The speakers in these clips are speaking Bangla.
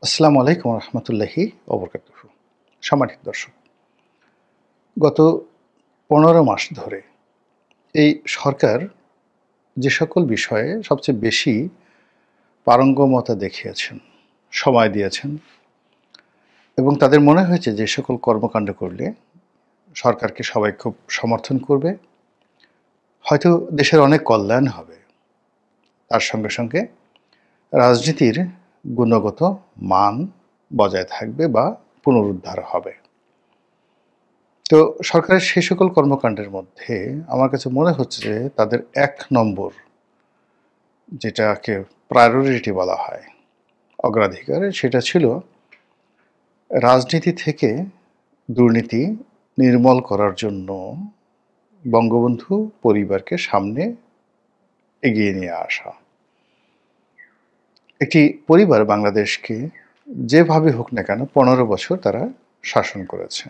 আসসালামু আলাইকুম রহমতুল্লাহি ওবরকাতুহু। সম্মানিত দর্শক, গত ১৫ মাস ধরে এই সরকার যে সকল বিষয়ে সবচেয়ে বেশি পারঙ্গমতা দেখিয়েছেন, সময় দিয়েছেন এবং তাদের মনে হয়েছে যে সকল কর্মকাণ্ড করলে সরকারকে সবাই খুব সমর্থন করবে, হয়তো দেশের অনেক কল্যাণ হবে। তার সঙ্গে সঙ্গে রাজনীতির গুণগত মান বজায় থাকবে বা পুনরুদ্ধার হবে। তো সরকারের সেই সকল কর্মকাণ্ডের মধ্যে আমার কাছে মনে হচ্ছে যে তাদের ১ নম্বর যেটাকে প্রায়োরিটি বলা হয়, অগ্রাধিকার, সেটা ছিল রাজনীতি থেকে দুর্নীতি নির্মূল করার জন্য বঙ্গবন্ধু পরিবারকে সামনে এগিয়ে নিয়ে আসা। একটি পরিবার বাংলাদেশকে যেভাবে হোক না কেন ১৫ বছর তারা শাসন করেছে।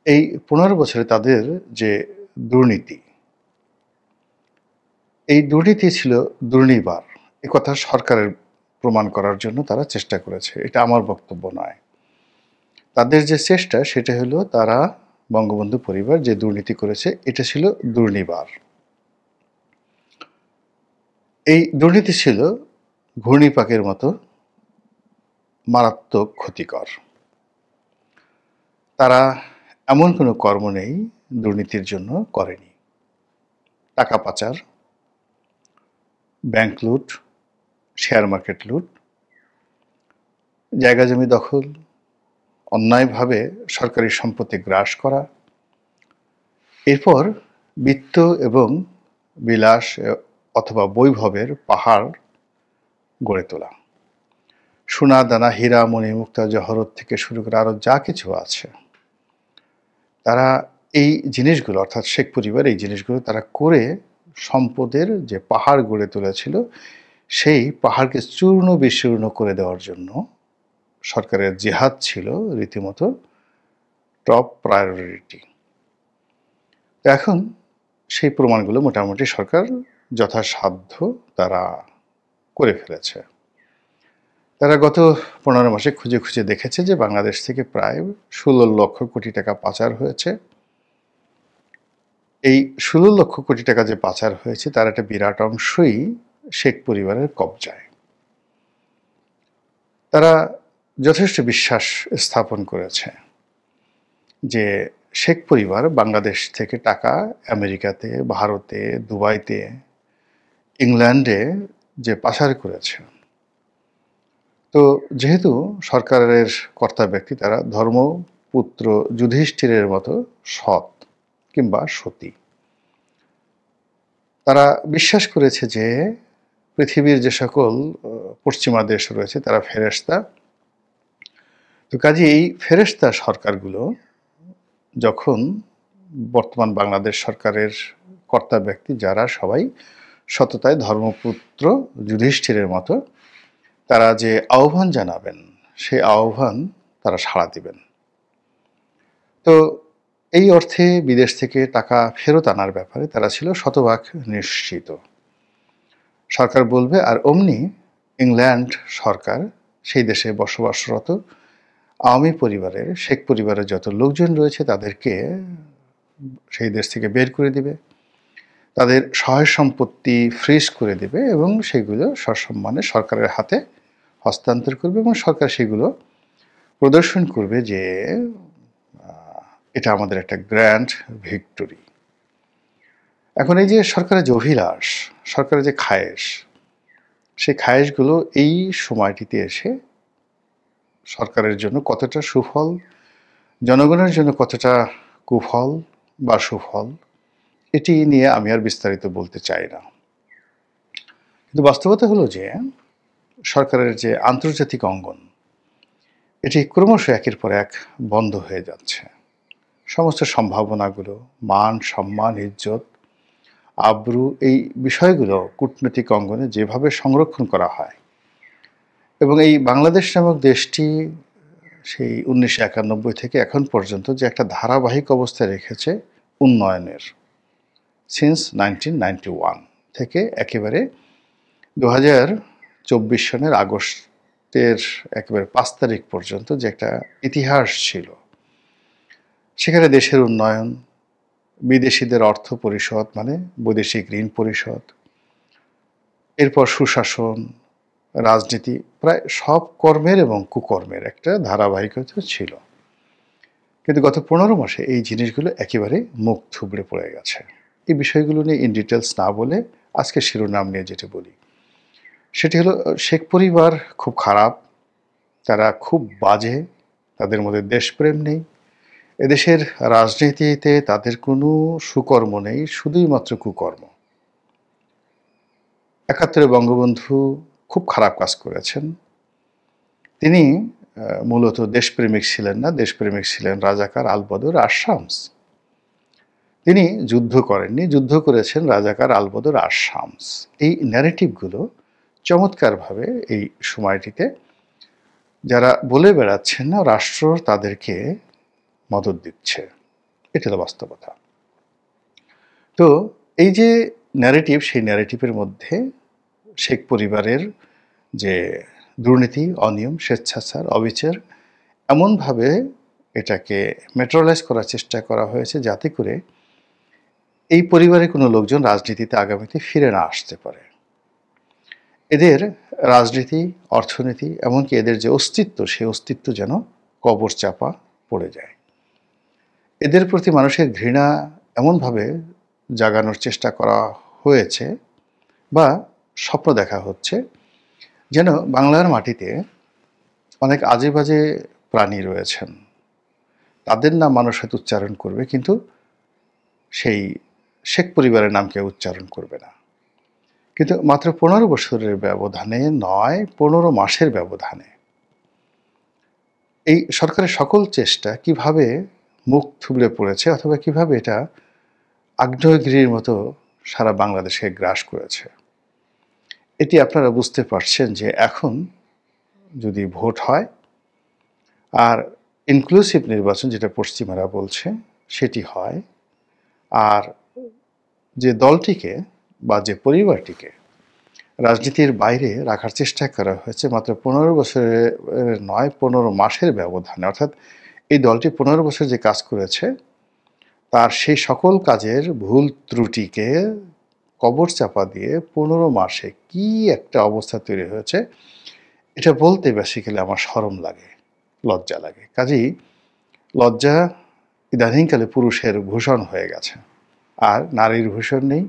এই ১৫ বছরে তাদের যে দুর্নীতি, এই দুর্নীতি ছিল দুর্নিবার। একথা সরকারের প্রমাণ করার জন্য তারা চেষ্টা করেছে। এটা আমার বক্তব্য নয়। তাদের যে চেষ্টা সেটা হলো তারা বঙ্গবন্ধু পরিবার যে দুর্নীতি করেছে এটা ছিল দুর্নিবার। এই দুর্নীতি ছিল ঘূর্ণিপাকের মতো মারাত্মক ক্ষতিকর। তারা এমন কোনো কর্ম নেই দুর্নীতির জন্য করেনি। টাকা পাচার, ব্যাংক লুট, শেয়ার মার্কেট লুট, জায়গা জমি দখল, অন্যায়ভাবে সরকারি সম্পত্তি গ্রাস করা, এরপর বিত্ত এবং বিলাস অথবা বৈভবের পাহাড় গড়ে তোলা। সোনা দানা, হীরা মণি মুক্তা জহরত থেকে শুরু করে আরও যা কিছু আছে, তারা এই জিনিসগুলো, অর্থাৎ শেখ পরিবার এই জিনিসগুলো তারা করে সম্পদের যে পাহাড় গড়ে তুলেছিল, সেই পাহাড়কে চূর্ণ বিচূর্ণ করে দেওয়ার জন্য সরকারের জেহাদ ছিল রীতিমতো টপ প্রায়োরিটি। এখন সেই প্রমাণগুলো মোটামুটি সরকার যথাসাধ্য তারা করে ফেলেছে। তারা গত ১৫ মাসে খুঁজে খুঁজে দেখেছে যে বাংলাদেশ থেকে প্রায় ১৬ লক্ষ কোটি টাকা পাচার হয়েছে। এই ১৬ লক্ষ কোটি টাকা যে পাচার হয়েছে তার একটা বিরাট অংশই শেখ পরিবারের কবজায়। তারা যথেষ্ট বিশ্বাস স্থাপন করেছে যে শেখ পরিবার বাংলাদেশ থেকে টাকা আমেরিকাতে, ভারতে, দুবাইতে, ইংল্যান্ডে যে পাচার করেছে, তো যেহেতু সরকারের কর্তা ব্যক্তি তারা ধর্মপুত্র যুধিষ্ঠিরের মতো সৎ কিংবা সতী, তারা বিশ্বাস করেছে যে পৃথিবীর যে সকল পশ্চিমা দেশ রয়েছে তারা ফেরেশতা। তো কাজে এই ফেরেশতা সরকারগুলো যখন বর্তমান বাংলাদেশ সরকারের কর্তা ব্যক্তি যারা সবাই সততায় ধর্মপুত্র যুধিষ্ঠিরের মতো, তারা যে আহ্বান জানাবেন সেই আহ্বান তারা সাড়া দিবেন। তো এই অর্থে বিদেশ থেকে টাকা ফেরত আনার ব্যাপারে তারা ছিল শতভাগ নিশ্চিত। সরকার বলবে আর অমনি ইংল্যান্ড সরকার সেই দেশে বসবাসরত আওয়ামী পরিবারের, শেখ পরিবারের যত লোকজন রয়েছে তাদেরকে সেই দেশ থেকে বের করে দিবে, তাদের সহায় সম্পত্তি ফ্রিজ করে দিবে এবং সেগুলো সসম্মানে সরকারের হাতে হস্তান্তর করবে এবং সরকার সেগুলো প্রদর্শন করবে যে এটা আমাদের একটা গ্র্যান্ড ভিক্টোরি। এখন এই যে সরকারের যে অভিলাষ, সরকারের যে খায়েশ, সেই খায়েশগুলো এই সময়টিতে এসে সরকারের জন্য কতটা সুফল, জনগণের জন্য কতটা কুফল বা সুফল, এটি নিয়ে আমি আর বিস্তারিত বলতে চাই না। কিন্তু বাস্তবতা হলো যে সরকারের যে আন্তর্জাতিক অঙ্গন, এটি ক্রমশ একের পর এক বন্ধ হয়ে যাচ্ছে। সমস্ত সম্ভাবনাগুলো, মান সম্মান, ইজ্জত, আব্রু, এই বিষয়গুলো কূটনৈতিক অঙ্গনে যেভাবে সংরক্ষণ করা হয় এবং এই বাংলাদেশ নামক দেশটি সেই ১৯৯১ থেকে এখন পর্যন্ত যে একটা ধারাবাহিক অবস্থায় রেখেছে উন্নয়নের, সিন্স 1991 থেকে একেবারে ২০২৪ সনের আগস্ট এর একেবারে 5 তারিখ পর্যন্ত যে একটা ইতিহাস ছিল, সেখানে দেশের উন্নয়ন, বিদেশিদের অর্থ পরিশোধ মানে বৈদেশিক ঋণ পরিশোধ, এরপর সুশাসন, রাজনীতি, প্রায় সব কর্মের এবং কুকর্মের একটা ধারাবাহিকতা ছিল। কিন্তু গত 15 মাসে এই জিনিসগুলো একেবারে মুখ থুবড়ে পড়ে গেছে। এই বিষয়গুলো নিয়ে ইন ডিটেলস না বলে আজকে শিরোনাম নিয়ে যেটা বলি, সেটি হলো শেখ পরিবার খুব খারাপ, তারা খুব বাজে, তাদের মধ্যে দেশপ্রেম নেই, এদেশের রাজনীতিতে তাদের কোনো সুকর্ম নেই, শুধুই মাত্র কুকর্ম। 71 বঙ্গবন্ধু খুব খারাপ কাজ করেছেন। তিনি মূলত দেশপ্রেমিক ছিলেন না, দেশপ্রেমিক ছিলেন রাজাকার আলবদর আশামস। তিনি যুদ্ধ করেননি, যুদ্ধ করেছেন রাজাকার আলবদর আশামস। এই ন্যারেটিভগুলো চমৎকারভাবে এই সময়টিতে যারা বলে বেড়াচ্ছেন না রাষ্ট্র তাদেরকে মদদ দিচ্ছে, এটা হলো বাস্তবতা। তো এই যে ন্যারেটিভ, সেই ন্যারেটিভের মধ্যে শেখ পরিবারের যে দুর্নীতি, অনিয়ম, স্বেচ্ছাচার, অবিচার, এমনভাবে এটাকে মেট্রোলাইজ করার চেষ্টা করা হয়েছে যাতে করে এই পরিবারের কোনো লোকজন রাজনীতিতে আগামীতে ফিরে না আসতে পারে। এদের রাজনীতি, অর্থনীতি, এমনকি এদের যে অস্তিত্ব, সেই অস্তিত্ব যেন কবর চাপা পড়ে যায়। এদের প্রতি মানুষের ঘৃণা এমনভাবে জাগানোর চেষ্টা করা হয়েছে বা স্বপ্ন দেখা হচ্ছে যেন বাংলার মাটিতে অনেক আজে বাজে প্রাণী রয়েছেন, তাদের নাম মানুষ হয়তো উচ্চারণ করবে, কিন্তু সেই শেখ পরিবারের নাম কেউ উচ্চারণ করবে না। কিন্তু মাত্র 15 বছরের ব্যবধানে নয়, 15 মাসের ব্যবধানে এই সরকারের সকল চেষ্টা কিভাবে মুখ থুবড়ে পড়েছে, অথবা কিভাবে এটা আগ্নেয়গিরির মতো সারা বাংলাদেশে গ্রাস করেছে। এটি আপনারা বুঝতে পারছেন যে এখন যদি ভোট হয় আর ইনক্লুসিভ নির্বাচন, যেটা পশ্চিমারা বলছে, সেটি হয়, আর যে দলটিকে বা যে পরিবারটিকে রাজনীতির বাইরে রাখার চেষ্টা করা হয়েছে মাত্র 15 বছরের নয়, 15 মাসের ব্যবধানে, অর্থাৎ এই দলটি 15 বছর যে কাজ করেছে তার সেই সকল কাজের ভুল ত্রুটিকে কবর চাপা দিয়ে 15 মাসে কি একটা অবস্থা তৈরি হয়েছে, এটা বলতে বেসিক্যালি আমার শরম লাগে, লজ্জা লাগে। কাজেই লজ্জা ইদানিংকালে পুরুষের ভূষণ হয়ে গেছে, আর নারীর ভূষণ নেই।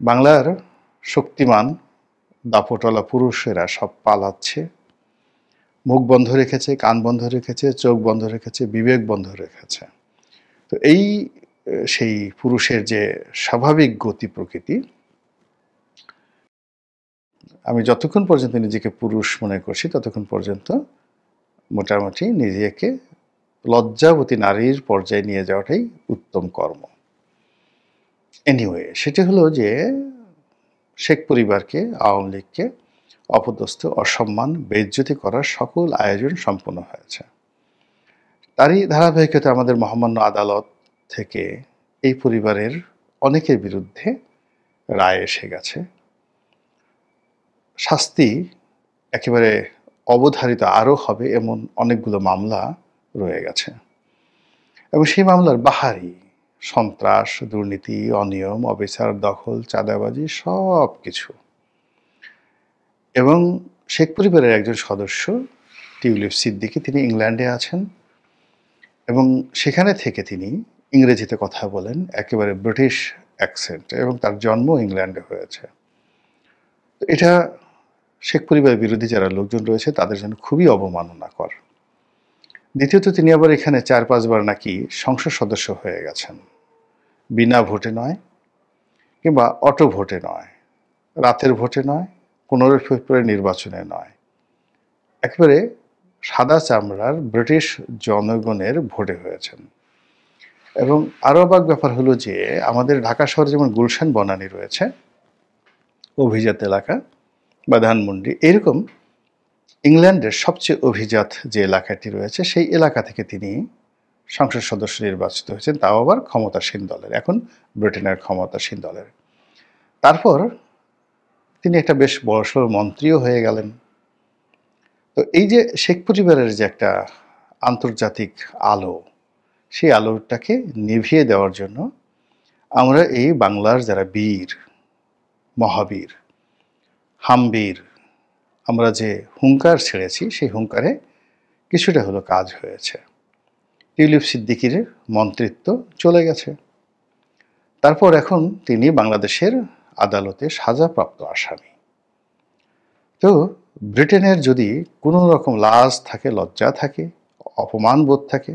বাংলার শক্তিমান দাপটওয়ালা পুরুষেরা সব পালাচ্ছে, মুখ বন্ধ রেখেছে, কান বন্ধ রেখেছে, চোখ বন্ধ রেখেছে, বিবেক বন্ধ রেখেছে। তো এই সেই পুরুষের যে স্বাভাবিক গতি প্রকৃতি, আমি যতক্ষণ পর্যন্ত নিজেকে পুরুষ মনে করছি ততক্ষণ পর্যন্ত মোটামুটি নিজেকে লজ্জাবতী নারীর পর্যায়ে নিয়ে যাওয়াটাই উত্তম কর্ম। এনিওয়ে, সেটা হলো যে শেখ পরিবারকে, আওয়ামী লীগকে অপদস্থ, অসম্মান, বেইজ্জতি করার সকল আয়োজন সম্পন্ন হয়েছে। তারই ধারাবাহিকতা আমাদের মহামান্য আদালত থেকে এই পরিবারের অনেকের বিরুদ্ধে রায় এসে গেছে। শাস্তি একেবারে অবধারিত আরও হবে এমন অনেকগুলো মামলা রয়ে গেছে, এবং সেই মামলার বাহারি সন্ত্রাস, দুর্নীতি, অনিয়ম, অবিচার, দখল, চাঁদাবাজি, সব কিছু। এবং শেখ পরিবারের একজন সদস্য টিউলিপ সিদ্দিকী, তিনি ইংল্যান্ডে আছেন এবং সেখানে থেকে তিনি ইংরেজিতে কথা বলেন, একেবারে ব্রিটিশ অ্যাকসেন্ট, এবং তার জন্ম ইংল্যান্ডে হয়েছে। এটা শেখ পরিবার বিরোধী যারা লোকজন রয়েছে তাদের জন্য খুবই অবমাননাকর। দ্বিতীয়ত, তিনি আবার এখানে 4-5 বার নাকি সংসদ সদস্য হয়ে গেছেন, বিনা ভোটে নয়, কিংবা অটো ভোটে নয়, রাতের ভোটে নয়, 15 ফেব্রুয়ারি নির্বাচনে নয়, একেবারে সাদা চামড়ার ব্রিটিশ জনগণের ভোটে হয়েছেন। এবং আরও অবাক ব্যাপার হলো যে আমাদের ঢাকা শহরে যেমন গুলশান বনানী রয়েছে, অভিজাত এলাকা বা ধানমন্ডি, এরকম ইংল্যান্ডের সবচেয়ে অভিজাত যে এলাকাটি রয়েছে সেই এলাকা থেকে তিনি সংসদ সদস্য নির্বাচিত হয়েছেন, তাও আবার ক্ষমতাসীন দলের, এখন ব্রিটেনের ক্ষমতাসীন দলের। তারপর তিনি একটা বেশ বড়সড় মন্ত্রীও হয়ে গেলেন। এই যে শেখ পরিবারের যে একটা আন্তর্জাতিক আলো, সেই আলোটাকে নিভিয়ে দেওয়ার জন্য আমরা এই বাংলার যারা বীর, মহাবীর, হামবীর, আমরা যে হুঙ্কার ছেড়েছি, সেই হুঙ্কারে কিছুটা হলো কাজ হয়েছে। টিউলিপ সিদ্দিকীর মন্ত্রিত্ব চলে গেছে। তারপর এখন তিনি বাংলাদেশের আদালতে সাজাপ্রাপ্ত আসামি। তো ব্রিটেনের যদি কোনো রকম লাজ থাকে, লজ্জা থাকে, অপমান বোধ থাকে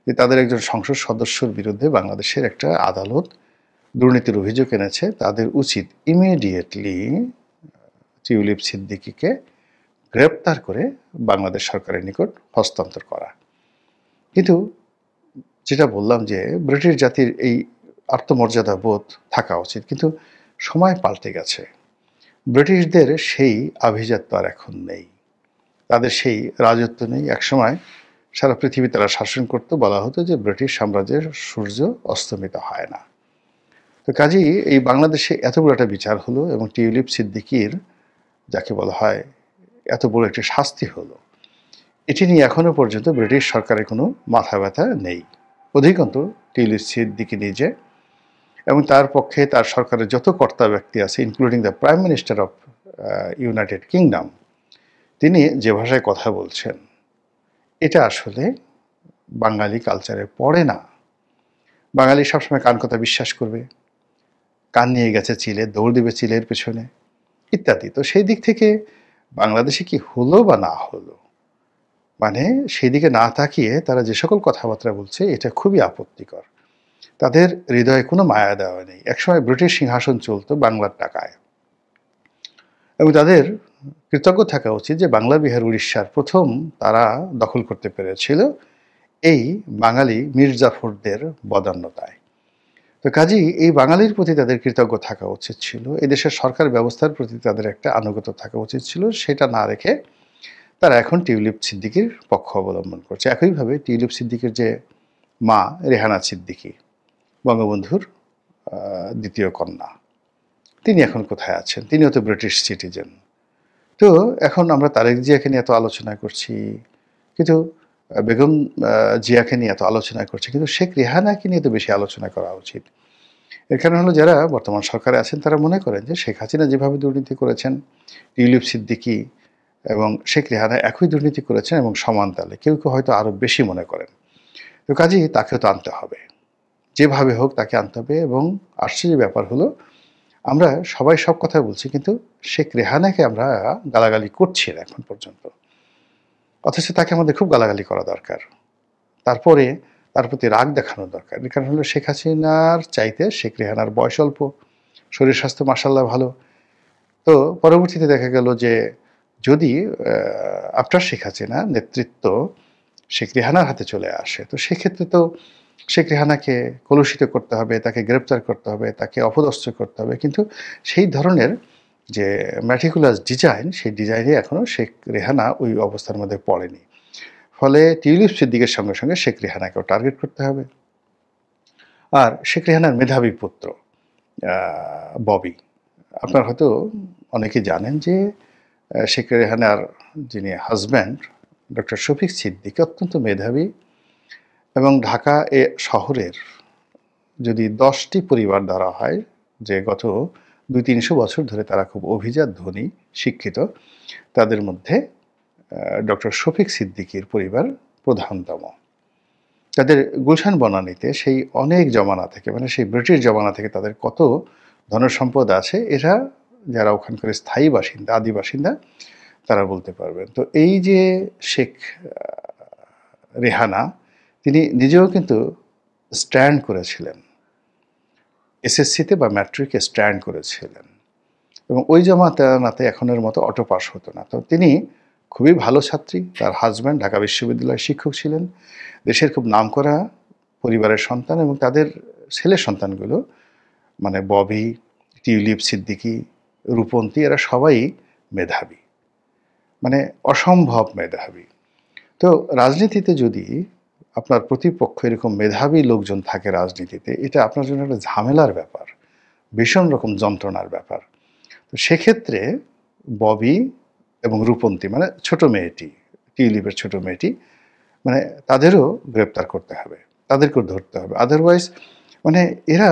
যে তাদের একজন সংসদ সদস্যর বিরুদ্ধে বাংলাদেশের একটা আদালত দুর্নীতির অভিযোগ এনেছে, তাদের উচিত ইমিডিয়েটলি টিউলিপ সিদ্দিকীকে গ্রেপ্তার করে বাংলাদেশ সরকারের নিকট হস্তান্তর করা। কিন্তু যেটা বললাম যে ব্রিটিশ জাতির এই আত্মমর্যাদা বোধ থাকা উচিত, কিন্তু সময় পাল্টে গেছে। ব্রিটিশদের সেই আভিজাত্য আর এখন নেই, তাদের সেই রাজত্ব নেই। একসময় সারা পৃথিবী তারা শাসন করতে, বলা হতো যে ব্রিটিশ সাম্রাজ্যের সূর্য অস্তমিত হয় না। তো কাজেই এই বাংলাদেশে এত বড় একটা বিচার হলো এবং টিউলিপ সিদ্দিকীর, যাকে বলা হয়, এত বড় একটি শাস্তি হলো, এটি নিয়ে এখনো পর্যন্ত ব্রিটিশ সরকারের কোনো মাথা ব্যথা নেই। অধিকন্তু টিউলিপ সিদ্দিকী নিজে এবং তার পক্ষে তার সরকারের যত কর্তা ব্যক্তি আছে, including the prime minister of United kingdom, তিনি যে ভাষায় কথা বলছেন এটা আসলে বাঙালি কালচারে পড়ে না। বাঙালি সবসময় কান কথা বিশ্বাস করবে, কান নিয়ে গেছে চিলে, দৌড় দিবে চিলের পেছনে ইত্যাদি। তো সেই দিক থেকে বাংলাদেশে কি হলো বা না হলো, মানে সেই দিকে না তাকিয়ে তারা যে সকল কথাবার্তা বলছে এটা খুবই আপত্তিকর। তাদের হৃদয়ে কোনো মায়া দেওয়া নেই। একসময় ব্রিটিশ সিংহাসন চলতো বাংলার টাকায়, এবং তাদের কৃতজ্ঞ থাকা উচিত যে বাংলা, বিহার, উড়িষ্যার প্রথম তারা দখল করতে পেরেছিল এই বাঙালি মির্জাফরদের বদান্যতায়। তো কাজেই এই বাঙালির প্রতি তাদের কৃতজ্ঞ থাকা উচিত ছিল, এই দেশের সরকার ব্যবস্থার প্রতি তাদের একটা আনুগত্য থাকা উচিত ছিল। সেটা না রেখে তারা এখন টিউলিপ সিদ্দিকীর পক্ষ অবলম্বন করছে। একইভাবে টিউলিপ সিদ্দিকীর যে মা রেহানা সিদ্দিকী, বঙ্গবন্ধুর দ্বিতীয় কন্যা, তিনি এখন কোথায় আছেন? তিনিও তো ব্রিটিশ সিটিজেন। তো এখন আমরা তারেক জিয়াকে নিয়ে এত আলোচনা করছি, কিন্তু বেগম জিয়াকে নিয়ে এত আলোচনা করছি, কিন্তু শেখ রেহানাকে নিয়ে তো বেশি আলোচনা করা উচিত। এর কারণ হলো যারা বর্তমান সরকারে আছেন তারা মনে করেন যে শেখ হাসিনা যেভাবে দুর্নীতি করেছেন, টিউলিপ সিদ্দিকী এবং শেখ রেহানা একই দুর্নীতি করেছেন এবং সমান তালে, কেউ কেউ হয়তো আরও বেশি মনে করেন। তো কাজেই তাকেও তো আনতে হবে, যেভাবে হোক তাকে আনতে হবে। এবং আশ্চর্যের ব্যাপার হলো আমরা সবাই সব কথা বলছি, কিন্তু শেখ রেহানাকে আমরা গালাগালি করছি না এখন পর্যন্ত, অথচ তাকে আমাদের খুব গালাগালি করা দরকার। তারপরে তার প্রতি রাগ দেখানো দরকার। এর কারণ হলো শেখ হাসিনার চাইতে শেখ রেহানার বয়স অল্প, শরীর স্বাস্থ্য মাশাআল্লাহ ভালো। তো পরবর্তীতে দেখা গেল যে যদি আফটার শেখ হাসিনা নেতৃত্ব শেখ রেহানার হাতে চলে আসে, তো সেক্ষেত্রে তো শেখ রেহানাকে কলুষিত করতে হবে, তাকে গ্রেপ্তার করতে হবে, তাকে অপদস্থ করতে হবে। কিন্তু সেই ধরনের যে ম্যাটিকুলাস ডিজাইন, সেই ডিজাইনে এখনও শেখ রেহানা ওই অবস্থার মধ্যে পড়েনি। ফলে টিউলিপ সিদ্দিকের সঙ্গে সঙ্গে শেখ রেহানাকেও টার্গেট করতে হবে। আর শেখ রেহানার মেধাবী পুত্র ববি, আপনার হয়তো অনেকে জানেন যে শেখ রেহানার যিনি হাজব্যান্ড ডক্টর শফিক সিদ্দিকী অত্যন্ত মেধাবী, এবং ঢাকা শহরের যদি 10টি পরিবার ধরা হয় যে গত 200-300 বছর ধরে তারা খুব অভিজাত, ধনী, শিক্ষিত, তাদের মধ্যে ডক্টর শফিক সিদ্দিকীর পরিবার প্রধানতম। তাদের গুলশান বনানীতে সেই অনেক জমানা থেকে, মানে সেই ব্রিটিশ জমানা থেকে তাদের কত ধনসম্পদ আছে, এরা যারা ওখানকার স্থায়ী বাসিন্দা, আদি বাসিন্দা, তারা বলতে পারবেন। তো এই যে শেখ রেহানা, তিনি নিজেও কিন্তু স্ট্যান্ড করেছিলেন, এসএসসিতে বা ম্যাট্রিকে স্ট্যান্ড করেছিলেন, এবং ওই জমানাতে এখনের মতো অটো পাস হতো না। তো তিনি খুবই ভালো ছাত্রী, তার হাজব্যান্ড ঢাকা বিশ্ববিদ্যালয়ের শিক্ষক ছিলেন, দেশের খুব নামকরা পরিবারের সন্তান, এবং তাদের ছেলে সন্তানগুলো মানে ববি, টিউলিপ সিদ্দিকী, রূপন্তী, এরা সবাই মেধাবী, মানে অসম্ভব মেধাবী। তো রাজনীতিতে যদি আপনার প্রতিপক্ষ এরকম মেধাবী লোকজন থাকে রাজনীতিতে, এটা আপনার জন্য একটা ঝামেলার ব্যাপার, ভীষণ রকম যন্ত্রণার ব্যাপার। তো সেক্ষেত্রে ববি এবং রূপন্তী মানে ছোট মেয়েটি, টিউলিপের ছোট মেয়েটি, মানে তাদেরও গ্রেপ্তার করতে হবে, তাদেরকেও ধরতে হবে। আদারওয়াইজ মানে এরা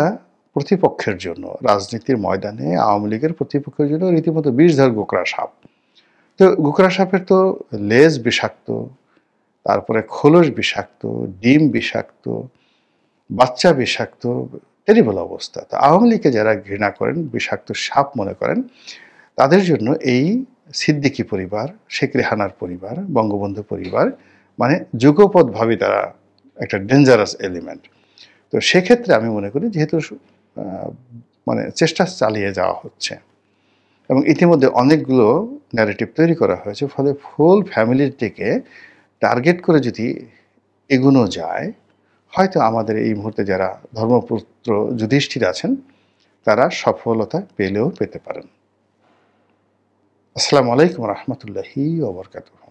প্রতিপক্ষের জন্য রাজনীতির ময়দানে আওয়ামী লীগের প্রতিপক্ষের জন্য রীতিমতো বিষধর গোকরা সাপ। তো গোকরা সাপের তো লেজ বিষাক্ত, তারপরে খোলস বিষাক্ত, ডিম বিষাক্ত, বাচ্চা বিষাক্ত, টেরিবল অবস্থা। তো আওয়ামী লীগকে যারা ঘৃণা করেন, বিষাক্ত সাপ মনে করেন, তাদের জন্য এই সিদ্দিকী পরিবার, শেখ রেহানার পরিবার, বঙ্গবন্ধু পরিবার মানে যুগপৎভাবে তারা একটা ডেঞ্জারাস এলিমেন্ট। তো সেক্ষেত্রে আমি মনে করি যেহেতু মানে চেষ্টা চালিয়ে যাওয়া হচ্ছে এবং ইতিমধ্যে অনেকগুলো ন্যারেটিভ তৈরি করা হয়েছে, ফলে ফুল ফ্যামিলিটিকে টার্গেট করে যদি এগোনো যায়, হয়তো আমাদের এই মুহূর্তে যারা ধর্মপুত্র যুধিষ্ঠির আছেন তারা সফলতা পেলেও পেতে পারেন। আসসালামু আলাইকুম রহমতুল্লাহি ওয়া বারাকাতুহু।